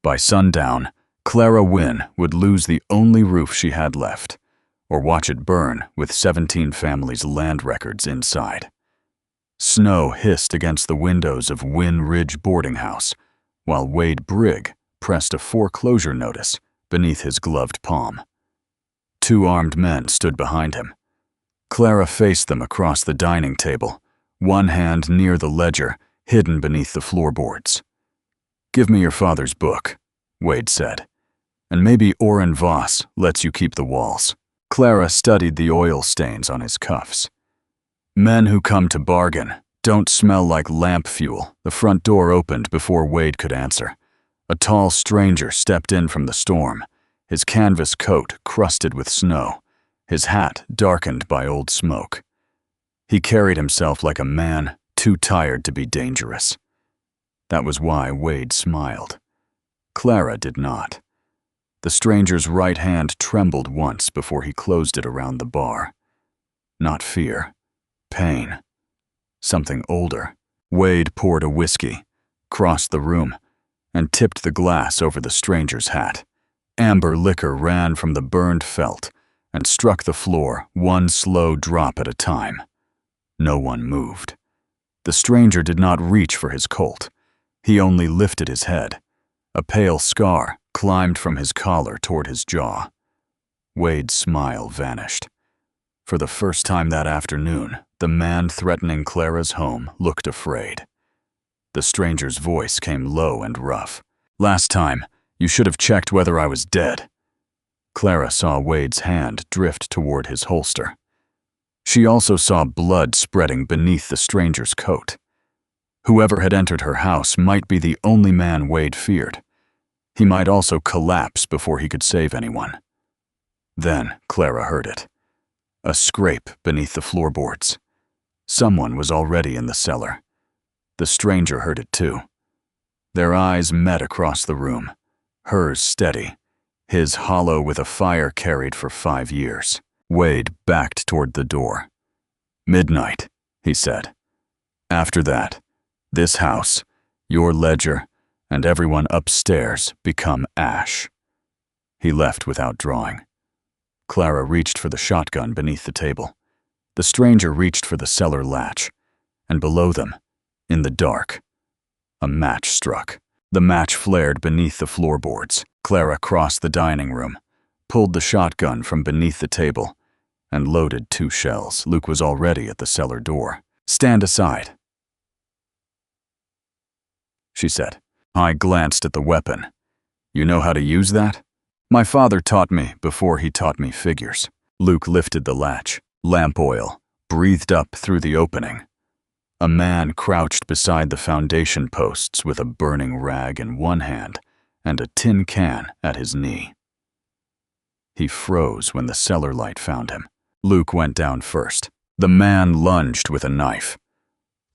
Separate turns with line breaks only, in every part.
By sundown, Clara Wynn would lose the only roof she had left, or watch it burn with 17 families' land records inside. Snow hissed against the windows of Wynn Ridge boarding house, while Wade Brigg pressed a foreclosure notice beneath his gloved palm. 2 armed men stood behind him. Clara faced them across the dining table, one hand near the ledger, hidden beneath the floorboards. "Give me your father's book," Wade said, "and maybe Orin Voss lets you keep the walls." Clara studied the oil stains on his cuffs. Men who come to bargain don't smell like lamp fuel. The front door opened before Wade could answer. A tall stranger stepped in from the storm, his canvas coat crusted with snow, his hat darkened by old smoke. He carried himself like a man too tired to be dangerous. That was why Wade smiled. Clara did not. The stranger's right hand trembled once before he closed it around the bar. Not fear, pain. Something older. Wade poured a whiskey, crossed the room, and tipped the glass over the stranger's hat. Amber liquor ran from the burned felt and struck the floor, one slow drop at a time. No one moved. The stranger did not reach for his Colt. He only lifted his head. A pale scar climbed from his collar toward his jaw. Wade's smile vanished. For the first time that afternoon, the man threatening Clara's home looked afraid. The stranger's voice came low and rough. "Last time, you should have checked whether I was dead." Clara saw Wade's hand drift toward his holster. She also saw blood spreading beneath the stranger's coat. Whoever had entered her house might be the only man Wade feared. He might also collapse before he could save anyone. Then Clara heard it. A scrape beneath the floorboards. Someone was already in the cellar. The stranger heard it too. Their eyes met across the room, hers steady, his hollow with a fire carried for 5 years. Wade backed toward the door. "Midnight," he said. "After that, this house, your ledger, and everyone upstairs become ash." He left without drawing. Clara reached for the shotgun beneath the table. The stranger reached for the cellar latch, and below them, in the dark, a match struck. The match flared beneath the floorboards. Clara crossed the dining room, pulled the shotgun from beneath the table, and loaded 2 shells. Luke was already at the cellar door. "Stand aside," she said. I glanced at the weapon. "You know how to use that?" "My father taught me before he taught me figures." Luke lifted the latch. Lamp oil breathed up through the opening. A man crouched beside the foundation posts with a burning rag in one hand and a tin can at his knee. He froze when the cellar light found him. Luke went down first. The man lunged with a knife.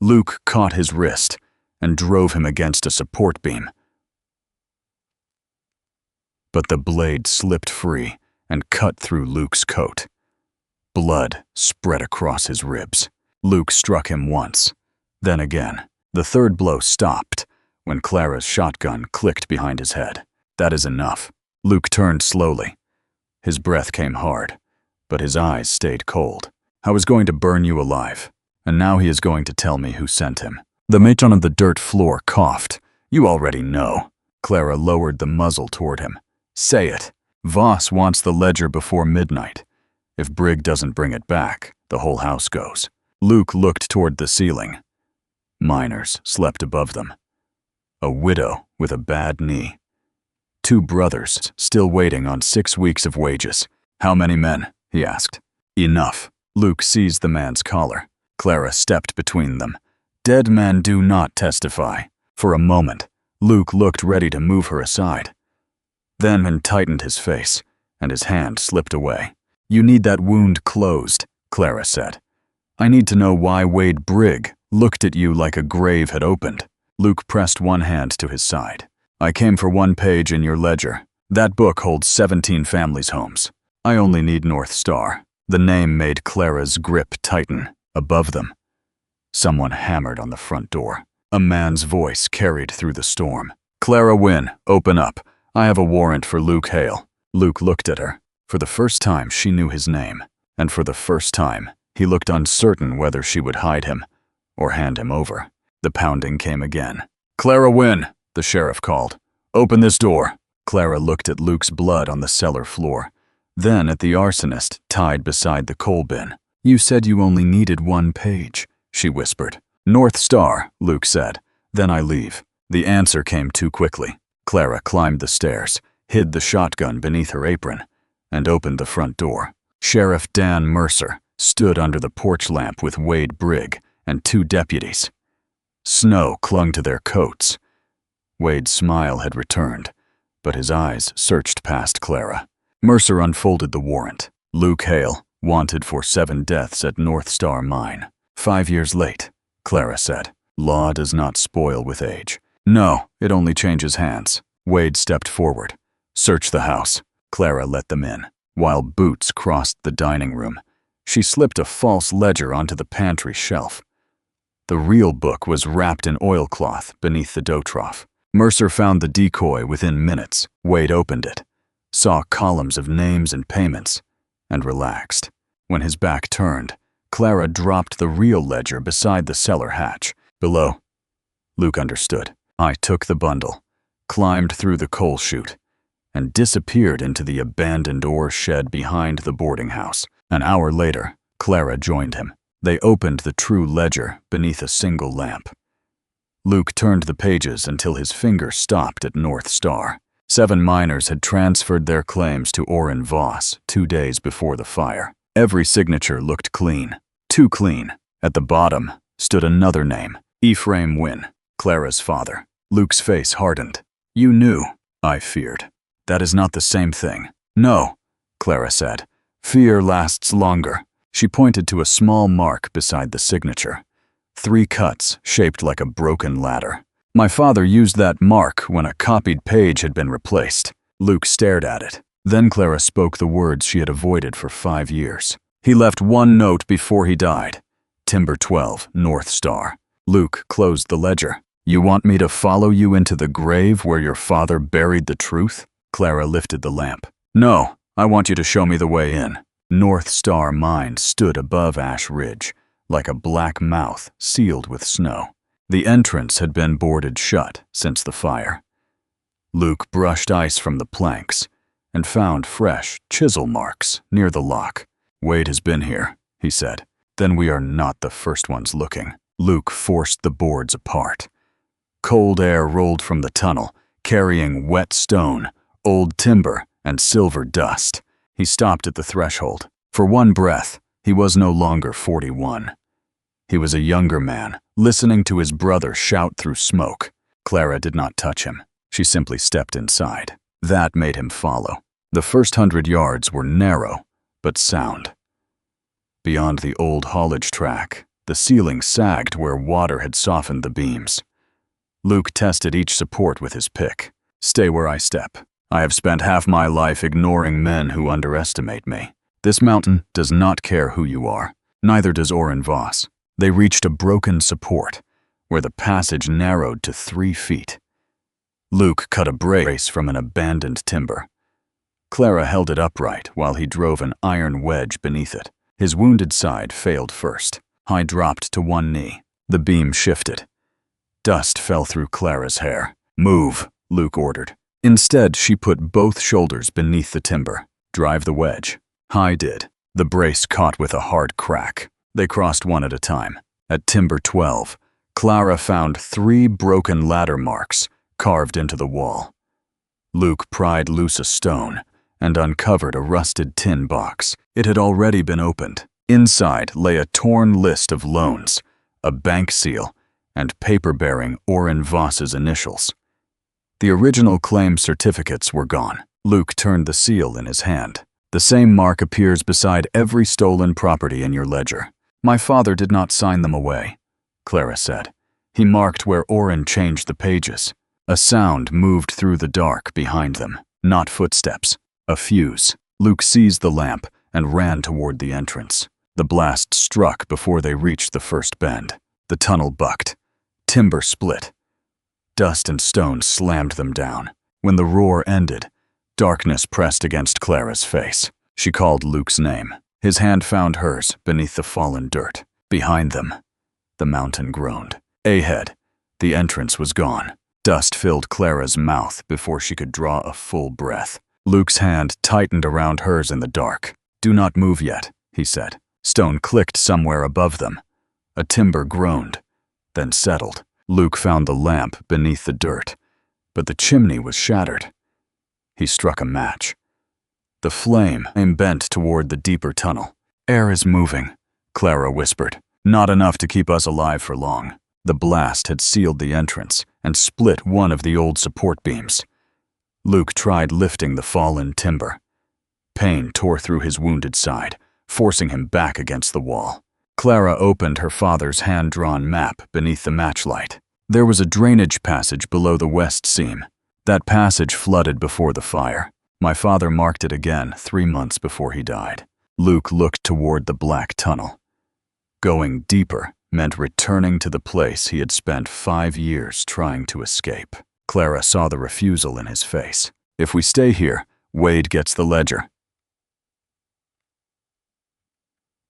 Luke caught his wrist and drove him against a support beam. But the blade slipped free and cut through Luke's coat. Blood spread across his ribs. Luke struck him once, then again. The third blow stopped when Clara's shotgun clicked behind his head. "That is enough." Luke turned slowly. His breath came hard, but his eyes stayed cold. "I was going to burn you alive, and now he is going to tell me who sent him." The matron on the dirt floor coughed. "You already know." Clara lowered the muzzle toward him. "Say it." "Voss wants the ledger before midnight. If Brigg doesn't bring it back, the whole house goes." Luke looked toward the ceiling. Miners slept above them. A widow with a bad knee. 2 brothers still waiting on 6 weeks of wages. "How many men?" he asked. "Enough." Luke seized the man's collar. Clara stepped between them. "Dead men do not testify." For a moment, Luke looked ready to move her aside. Then he tightened his face, and his hand slipped away. "You need that wound closed," Clara said. "I need to know why Wade Brigg looked at you like a grave had opened." Luke pressed one hand to his side. "I came for 1 page in your ledger. That book holds 17 families' homes. I only need North Star." The name made Clara's grip tighten. Above them, someone hammered on the front door. A man's voice carried through the storm. Clara Wynn, open up. I have a warrant for Luke Hale. Luke looked at her. For the first time, she knew his name. And for the first time, he looked uncertain whether she would hide him or hand him over. The pounding came again. Clara Wynn, the sheriff called. Open this door. Clara looked at Luke's blood on the cellar floor, then at the arsonist tied beside the coal bin. You said you only needed 1 page, she whispered. North Star, Luke said. Then I leave. The answer came too quickly. Clara climbed the stairs, hid the shotgun beneath her apron, and opened the front door. Sheriff Dan Mercer stood under the porch lamp with Wade Brigg and 2 deputies. Snow clung to their coats. Wade's smile had returned, but his eyes searched past Clara. Mercer unfolded the warrant. Luke Hale, wanted for 7 deaths at North Star Mine. 5 years late, Clara said. Law does not spoil with age. No, it only changes hands. Wade stepped forward. Search the house. Clara let them in. While Boots crossed the dining room, she slipped a false ledger onto the pantry shelf. The real book was wrapped in oilcloth beneath the dough trough. Mercer found the decoy within minutes. Wade opened it, saw columns of names and payments, and relaxed. When his back turned, Clara dropped the real ledger beside the cellar hatch. Below. Luke understood. I took the bundle, climbed through the coal chute, and disappeared into the abandoned ore shed behind the boarding house. An hour later, Clara joined him. They opened the true ledger beneath a single lamp. Luke turned the pages until his finger stopped at North Star. 7 miners had transferred their claims to Orin Voss 2 days before the fire. Every signature looked clean. Too clean. At the bottom stood another name, Ephraim Wynn, Clara's father. Luke's face hardened. You knew, I feared. That is not the same thing. No, Clara said. Fear lasts longer. She pointed to a small mark beside the signature. 3 cuts shaped like a broken ladder. My father used that mark when a copied page had been replaced. Luke stared at it. Then Clara spoke the words she had avoided for 5 years. He left 1 note before he died. Timber 12, North Star. Luke closed the ledger. You want me to follow you into the grave where your father buried the truth? Clara lifted the lamp. No, I want you to show me the way in. North Star Mine stood above Ash Ridge, like a black mouth sealed with snow. The entrance had been boarded shut since the fire. Luke brushed ice from the planks and found fresh chisel marks near the lock. Wade has been here, he said. Then we are not the first ones looking. Luke forced the boards apart. Cold air rolled from the tunnel, carrying wet stone, old timber, and silver dust. He stopped at the threshold. For one breath, he was no longer 41. He was a younger man, listening to his brother shout through smoke. Clara did not touch him. She simply stepped inside. That made him follow. The first 100 yards were narrow, but sound. Beyond the old haulage track, the ceiling sagged where water had softened the beams. Luke tested each support with his pick. Stay where I step. I have spent half my life ignoring men who underestimate me. This mountain does not care who you are. Neither does Orin Voss. They reached a broken support, where the passage narrowed to 3 feet. Luke cut a brace from an abandoned timber. Clara held it upright while he drove an iron wedge beneath it. His wounded side failed first. I dropped to 1 knee. The beam shifted. Dust fell through Clara's hair. Move, Luke ordered. Instead, she put both shoulders beneath the timber. Drive the wedge. I did. The brace caught with a hard crack. They crossed one at a time. At Timber 12, Clara found 3 broken ladder marks carved into the wall. Luke pried loose a stone and uncovered a rusted tin box. It had already been opened. Inside lay a torn list of loans, a bank seal, and paper bearing Orin Voss's initials. The original claim certificates were gone. Luke turned the seal in his hand. The same mark appears beside every stolen property in your ledger. My father did not sign them away, Clara said. He marked where Orin changed the pages. A sound moved through the dark behind them, not footsteps. A fuse. Luke seized the lamp and ran toward the entrance. The blast struck before they reached the first bend. The tunnel bucked. Timber split. Dust and stone slammed them down. When the roar ended, darkness pressed against Clara's face. She called Luke's name. His hand found hers beneath the fallen dirt. Behind them, the mountain groaned. Ahead, the entrance was gone. Dust filled Clara's mouth before she could draw a full breath. Luke's hand tightened around hers in the dark. "Do not move yet," he said. Stone clicked somewhere above them. A timber groaned, then settled. Luke found the lamp beneath the dirt, but the chimney was shattered. He struck a match. The flame bent toward the deeper tunnel. "Air is moving," Clara whispered. "Not enough to keep us alive for long." The blast had sealed the entrance and split one of the old support beams. Luke tried lifting the fallen timber. Pain tore through his wounded side, forcing him back against the wall. Clara opened her father's hand-drawn map beneath the matchlight. There was a drainage passage below the west seam. That passage flooded before the fire. My father marked it again 3 months before he died. Luke looked toward the black tunnel. Going deeper meant returning to the place he had spent 5 years trying to escape. Clara saw the refusal in his face. "If we stay here, Wade gets the ledger.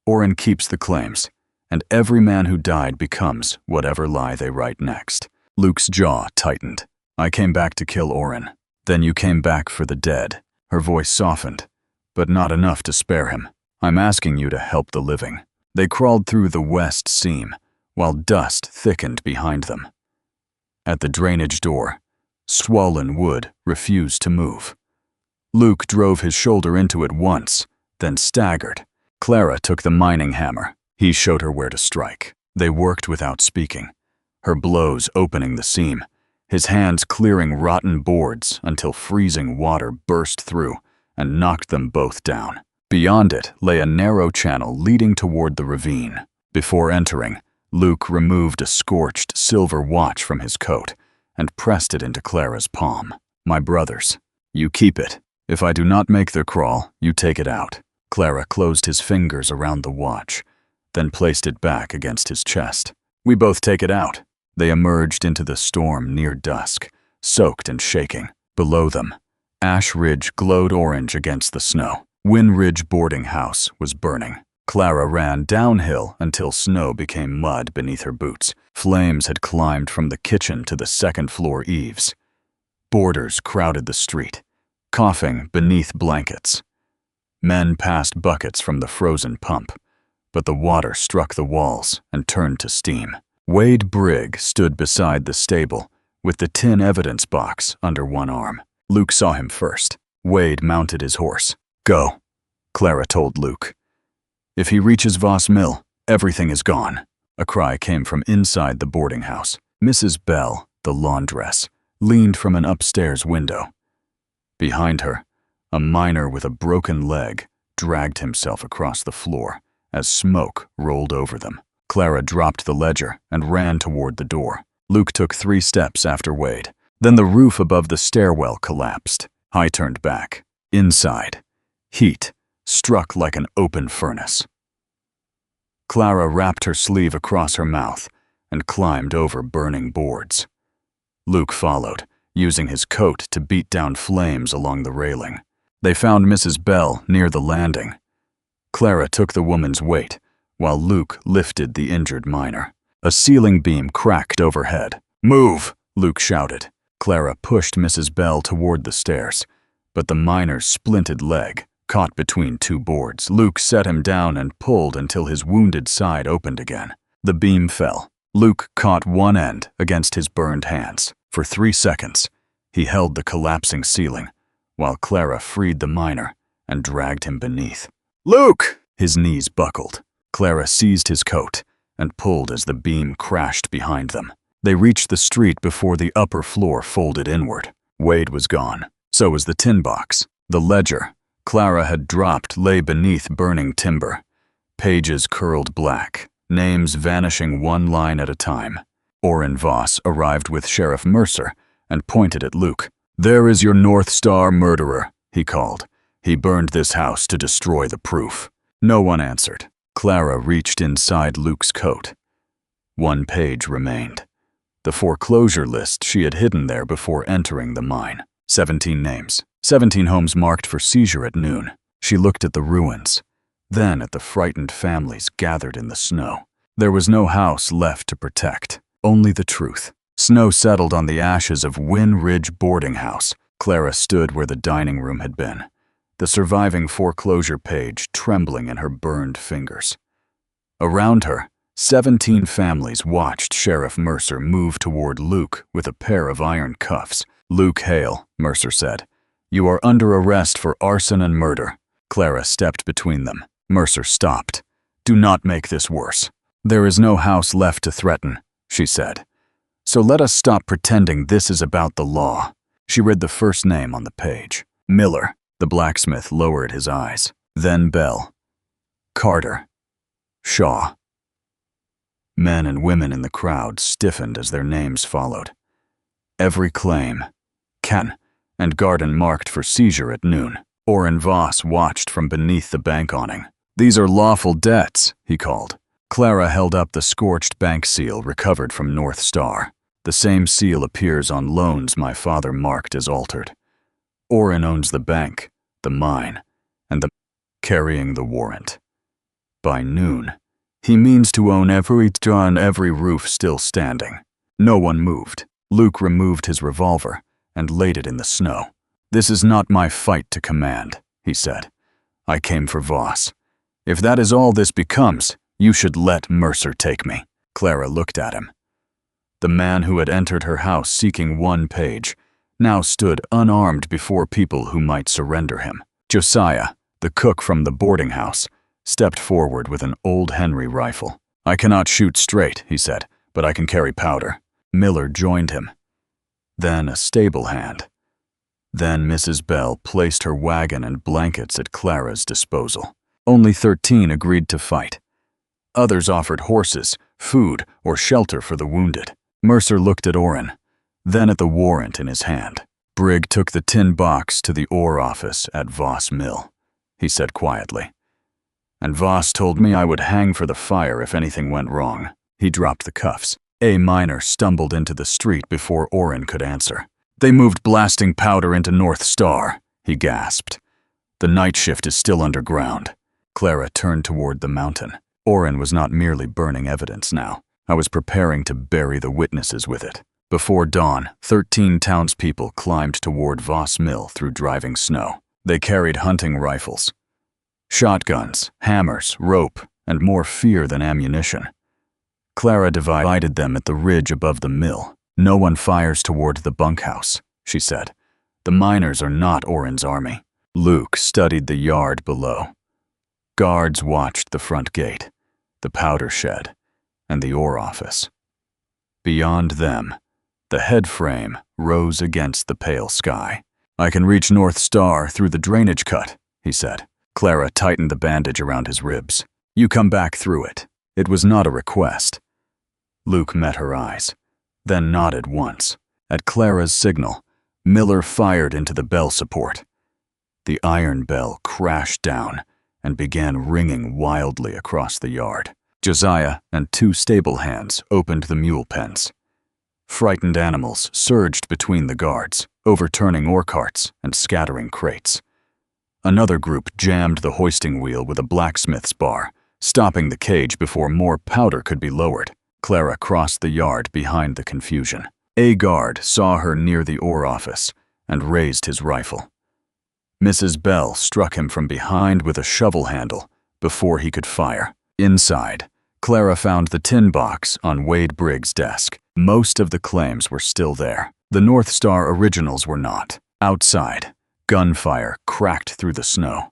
Orin keeps the claims, and every man who died becomes whatever lie they write next." Luke's jaw tightened. "I came back to kill Orin. Then you came back for the dead." Her voice softened, but not enough to spare him. "I'm asking you to help the living." They crawled through the west seam, while dust thickened behind them. At the drainage door, swollen wood refused to move. Luke drove his shoulder into it once, then staggered. Clara took the mining hammer. He showed her where to strike. They worked without speaking, her blows opening the seam, his hands clearing rotten boards until freezing water burst through and knocked them both down. Beyond it lay a narrow channel leading toward the ravine. Before entering, Luke removed a scorched silver watch from his coat and pressed it into Clara's palm. "My brother's. You keep it. If I do not make the crawl, you take it out." Clara closed his fingers around the watch, then placed it back against his chest. "We both take it out." They emerged into the storm near dusk, soaked and shaking. Below them, Ash Ridge glowed orange against the snow. Wynn Ridge boarding house was burning. Clara ran downhill until snow became mud beneath her boots. Flames had climbed from the kitchen to the second-floor eaves. Boarders crowded the street, coughing beneath blankets. Men passed buckets from the frozen pump, but the water struck the walls and turned to steam. Wade Brigg stood beside the stable with the tin evidence box under one arm. Luke saw him first. Wade mounted his horse. "Go," Clara told Luke. "If he reaches Voss Mill, everything is gone." A cry came from inside the boarding house. Mrs. Bell, the laundress, leaned from an upstairs window. Behind her, a miner with a broken leg dragged himself across the floor as smoke rolled over them. Clara dropped the ledger and ran toward the door. Luke took 3 steps after Wade. Then the roof above the stairwell collapsed. I turned back. Inside, heat struck like an open furnace. Clara wrapped her sleeve across her mouth and climbed over burning boards. Luke followed, using his coat to beat down flames along the railing. They found Mrs. Bell near the landing. Clara took the woman's weight, while Luke lifted the injured miner. A ceiling beam cracked overhead. "Move!" Luke shouted. Clara pushed Mrs. Bell toward the stairs, but the miner's splinted leg caught between 2 boards. Luke set him down and pulled until his wounded side opened again. The beam fell. Luke caught one end against his burned hands. For 3 seconds, he held the collapsing ceiling, while Clara freed the miner and dragged him beneath. "Luke!" His knees buckled. Clara seized his coat and pulled as the beam crashed behind them. They reached the street before the upper floor folded inward. Wade was gone. So was the tin box. The ledger Clara had dropped lay beneath burning timber. Pages curled black, names vanishing 1 line at a time. Orin Voss arrived with Sheriff Mercer and pointed at Luke. "There is your North Star murderer," he called. "He burned this house to destroy the proof." No one answered. Clara reached inside Luke's coat. 1 page remained. the foreclosure list she had hidden there before entering the mine. 17 names. 17 homes marked for seizure at noon. She looked at the ruins, then at the frightened families gathered in the snow. There was no house left to protect, only the truth. Snow settled on the ashes of Wynn Ridge boarding house. Clara stood where the dining room had been, the surviving foreclosure page trembling in her burned fingers. Around her, 17 families watched Sheriff Mercer move toward Luke with a pair of iron cuffs. "Luke Hale," Mercer said. "You are under arrest for arson and murder." Clara stepped between them. Mercer stopped. "Do not make this worse." "There is no house left to threaten," she said. "So let us stop pretending this is about the law." She read the first name on the page. Miller. The blacksmith lowered his eyes. Then Bell. Carter. Shaw. Men and women in the crowd stiffened as their names followed. Every claim, Ken, and garden marked for seizure at noon. Orin Voss watched from beneath the bank awning. "These are lawful debts," he called. Clara held up the scorched bank seal recovered from North Star. "The same seal appears on loans my father marked as altered. Orin owns the bank, the mine, and the carrying the warrant. By noon, he means to own every roof still standing." No one moved. Luke removed his revolver and laid it in the snow. "This is not my fight to command," he said. "I came for Voss. If that is all this becomes, you should let Mercer take me." Clara looked at him. The man who had entered her house seeking one page now stood unarmed before people who might surrender him. Josiah, the cook from the boarding house, stepped forward with an old Henry rifle. "I cannot shoot straight," he said, "but I can carry powder." Miller joined him. Then a stable hand. Then Mrs. Bell placed her wagon and blankets at Clara's disposal. Only 13 agreed to fight. Others offered horses, food, or shelter for the wounded. Mercer looked at Orin, then at the warrant in his hand. "Brigg took the tin box to the ore office at Voss Mill," he said quietly. "And Voss told me I would hang for the fire if anything went wrong." He dropped the cuffs. A miner stumbled into the street before Orin could answer. "They moved blasting powder into North Star," he gasped. "The night shift is still underground." Clara turned toward the mountain. Orin was not merely burning evidence now. I was preparing to bury the witnesses with it. Before dawn, 13 townspeople climbed toward Voss Mill through driving snow. They carried hunting rifles, shotguns, hammers, rope, and more fear than ammunition. Clara divided them at the ridge above the mill. "No one fires toward the bunkhouse," she said. "The miners are not Orin's army." Luke studied the yard below. Guards watched the front gate, the powder shed, and the ore office. Beyond them, the head frame rose against the pale sky. "I can reach North Star through the drainage cut," he said. Clara tightened the bandage around his ribs. "You come back through it." It was not a request. Luke met her eyes, then nodded once. At Clara's signal, Miller fired into the bell support. The iron bell crashed down and began ringing wildly across the yard. Josiah and 2 stable hands opened the mule pens. Frightened animals surged between the guards, overturning ore carts and scattering crates. Another group jammed the hoisting wheel with a blacksmith's bar, stopping the cage before more powder could be lowered. Clara crossed the yard behind the confusion. A guard saw her near the ore office and raised his rifle. Mrs. Bell struck him from behind with a shovel handle before he could fire. Inside, Clara found the tin box on Wade Brigg's desk. Most of the claims were still there. The North Star originals were not. Outside, gunfire cracked through the snow.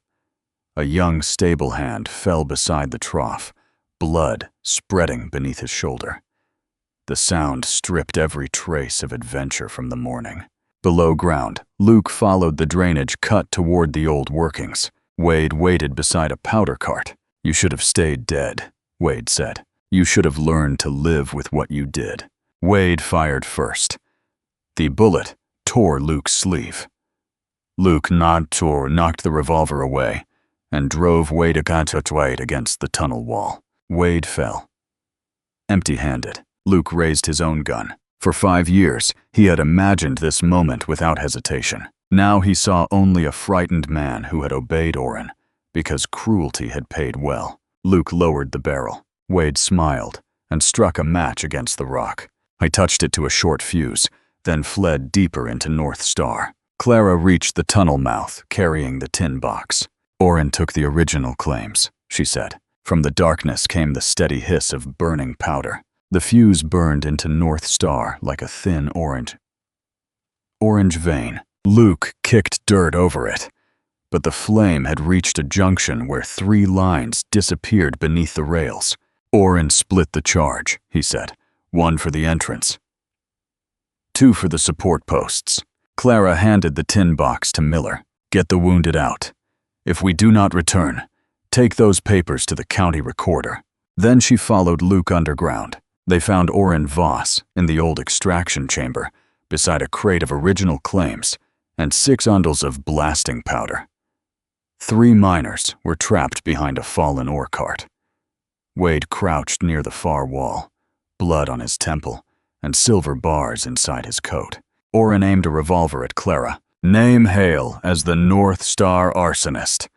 A young stable hand fell beside the trough, blood spreading beneath his shoulder. The sound stripped every trace of adventure from the morning. Below ground, Luke followed the drainage cut toward the old workings. Wade waited beside a powder cart. "You should have stayed dead," Wade said. "You should have learned to live with what you did." Wade fired first. The bullet tore Luke's sleeve. Luke knocked the revolver away and drove Wade against the tunnel wall. Wade fell. Empty-handed, Luke raised his own gun, For 5 years, he had imagined this moment without hesitation. Now he saw only a frightened man who had obeyed Orin, because cruelty had paid well. Luke lowered the barrel. Wade smiled and struck a match against the rock. I touched it to a short fuse, then fled deeper into North Star. Clara reached the tunnel mouth, carrying the tin box. Orin took the original claims, she said. From the darkness came the steady hiss of burning powder. The fuse burned into North Star like a thin orange vein. Luke kicked dirt over it, but the flame had reached a junction where 3 lines disappeared beneath the rails. Orin split the charge, he said. 1 for the entrance, 2 for the support posts. Clara handed the tin box to Miller. Get the wounded out. If we do not return, take those papers to the county recorder. Then she followed Luke underground. They found Orin Voss in the old extraction chamber, beside a crate of original claims and 6 bundles of blasting powder. 3 miners were trapped behind a fallen ore cart. Wade crouched near the far wall, blood on his temple and silver bars inside his coat. Orin aimed a revolver at Clara. Name Hale as the North Star arsonist.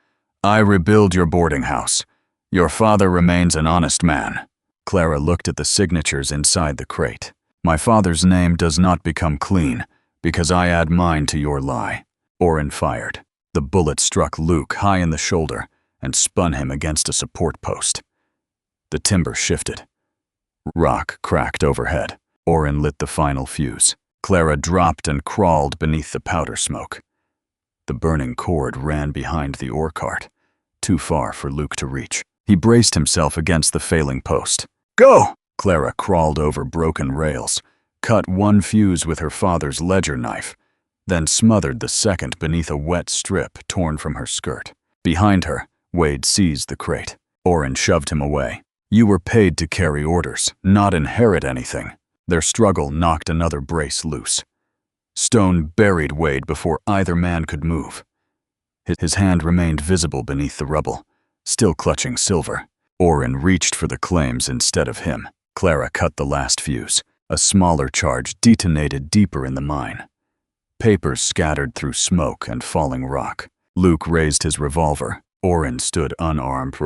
I rebuild your boarding house. Your father remains an honest man. Clara looked at the signatures inside the crate. My father's name does not become clean because I add mine to your lie. Orin fired. The bullet struck Luke high in the shoulder and spun him against a support post. The timber shifted. Rock cracked overhead. Orin lit the final fuse. Clara dropped and crawled beneath the powder smoke. The burning cord ran behind the ore cart, too far for Luke to reach. He braced himself against the failing post. Go! Clara crawled over broken rails, cut 1 fuse with her father's ledger knife, then smothered the second beneath a wet strip torn from her skirt. Behind her, Wade seized the crate. Orin shoved him away. You were paid to carry orders, not inherit anything. Their struggle knocked another brace loose. Stone buried Wade before either man could move. His hand remained visible beneath the rubble, still clutching silver. Orin reached for the claims instead of him. Clara cut the last fuse. A smaller charge detonated deeper in the mine. Papers scattered through smoke and falling rock. Luke raised his revolver. Orin stood unarmed.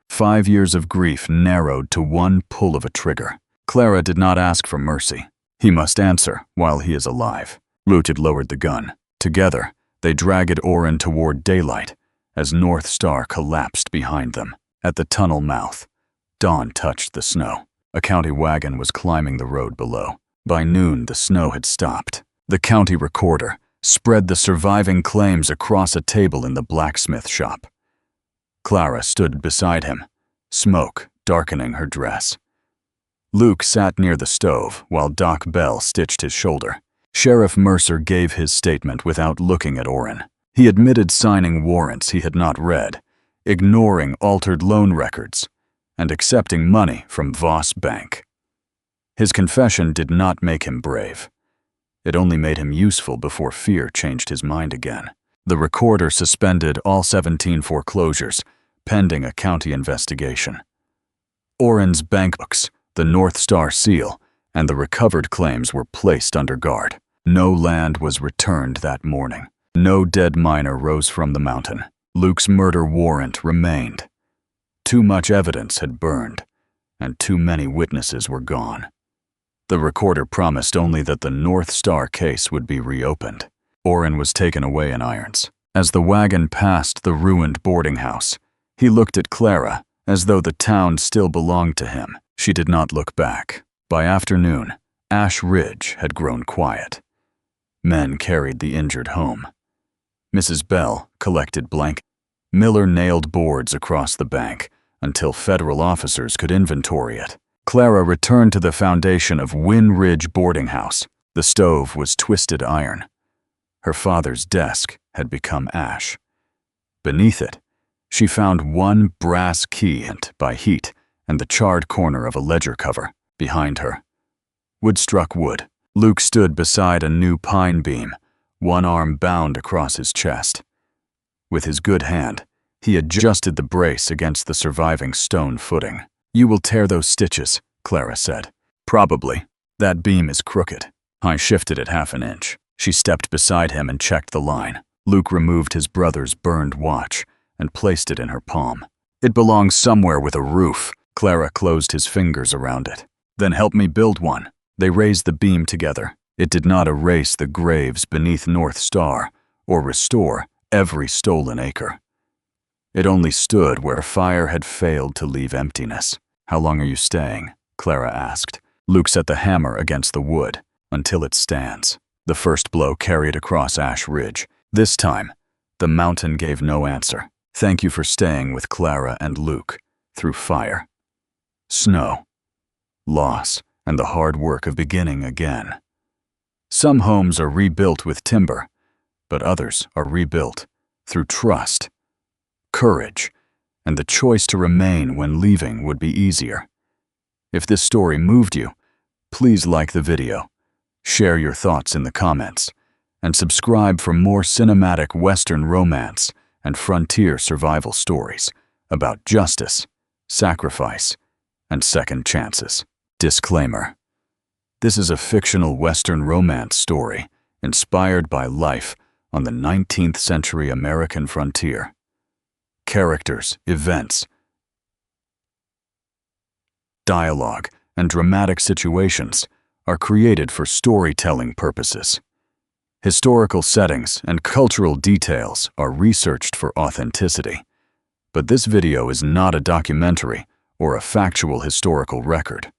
5 years of grief narrowed to 1 pull of a trigger. Clara did not ask for mercy. He must answer while he is alive. Luke had lowered the gun. Together, they dragged Orin toward daylight as North Star collapsed behind them. At the tunnel mouth, dawn touched the snow. A county wagon was climbing the road below. By noon, the snow had stopped. The county recorder spread the surviving claims across a table in the blacksmith shop. Clara stood beside him, smoke darkening her dress. Luke sat near the stove while Doc Bell stitched his shoulder. Sheriff Mercer gave his statement without looking at Orin. He admitted signing warrants he had not read, ignoring altered loan records, and accepting money from Voss Bank. His confession did not make him brave. It only made him useful before fear changed his mind again. The recorder suspended all 17 foreclosures, pending a county investigation. Orin's bank books, the North Star seal, and the recovered claims were placed under guard. No land was returned that morning. No dead miner rose from the mountain. Luke's murder warrant remained. Too much evidence had burned, and too many witnesses were gone. The recorder promised only that the North Star case would be reopened. Orin was taken away in irons. As the wagon passed the ruined boarding house, he looked at Clara as though the town still belonged to him. She did not look back. By afternoon, Ash Ridge had grown quiet. Men carried the injured home. Mrs. Bell collected blankets. Miller nailed boards across the bank until federal officers could inventory it. Clara returned to the foundation of Wynn Ridge boarding house. The stove was twisted iron. Her father's desk had become ash. Beneath it, she found 1 brass key by heat and the charred corner of a ledger cover. Behind her, wood struck wood. Luke stood beside a new pine beam, one arm bound across his chest. With his good hand, he adjusted the brace against the surviving stone footing. You will tear those stitches, Clara said. Probably. That beam is crooked. I shifted it half an inch. She stepped beside him and checked the line. Luke removed his brother's burned watch and placed it in her palm. It belongs somewhere with a roof. Clara closed his fingers around it. Then help me build one. They raised the beam together. It did not erase the graves beneath North Star or restore every stolen acre. It only stood where fire had failed to leave emptiness. How long are you staying? Clara asked. Luke set the hammer against the wood until it stands. The first blow carried across Ash Ridge. This time, the mountain gave no answer. Thank you for staying with Clara and Luke through fire, snow, loss, and the hard work of beginning again. Some homes are rebuilt with timber, but others are rebuilt through trust, courage, and the choice to remain when leaving would be easier. If this story moved you, please like the video, share your thoughts in the comments, and subscribe for more cinematic Western romance and frontier survival stories about justice, sacrifice, and second chances. Disclaimer: this is a fictional Western romance story inspired by life on the 19th century American frontier. Characters, events, dialogue, and dramatic situations are created for storytelling purposes. Historical settings and cultural details are researched for authenticity, but this video is not a documentary or a factual historical record.